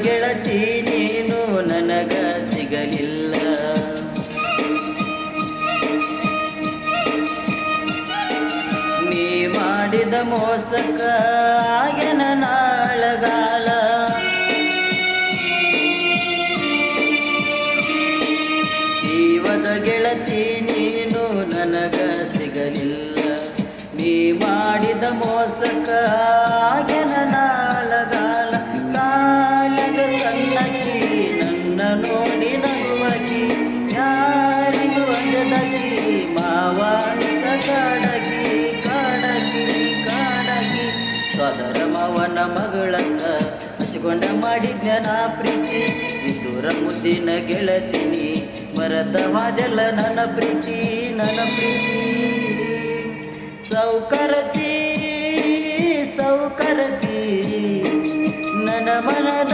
ಗೆಳತಿ ನೀನು ನನಗ ಸಿಗಲಿಲ್ಲ. ನೀ ಮಾಡಿದ ಮೋಸಕ್ಕ ಆಗ್ಯನ ನಾಳಗಾಲ. ಜೀವದ ಗೆಳತಿ ನೀನು ನನಗ ಸಿಗಲಿಲ್ಲ. ನೀ ಮಾಡಿದ ಮೋಸಕ್ಕ ಆಗ್ಯನ ನಾಳಗಾಲ. ಸಾಲದ ಸಣ್ಣಕಿ ನನ್ನ ನೋಡಿ ನಗುವಕಿ, ಯಾರಿಗೂ ಅಂಜದಕಿ ಮಾವಾಂತ ಕಾಡಕಿ ಕಾಡಕಿ ಕಾಡಕಿ. ಸೋದರ ಮಾವನ ಮಗಳಂತ ಹಚ್ಕೊಂಡ ಮಾಡಿದ್ನ ನಾ ಪ್ರೀತಿ. ವಿದೂರ ಮುದ್ದಿನ ಗೆಳತಿನಿ ಮರತವಾದೆಲ್ಲ ನನ್ನ ಪ್ರೀತಿ ನನ್ನ ಪ್ರೀತಿ. ಸೌಕರತಿ ಸೌಕರತಿ ನನ್ನ ಮನದ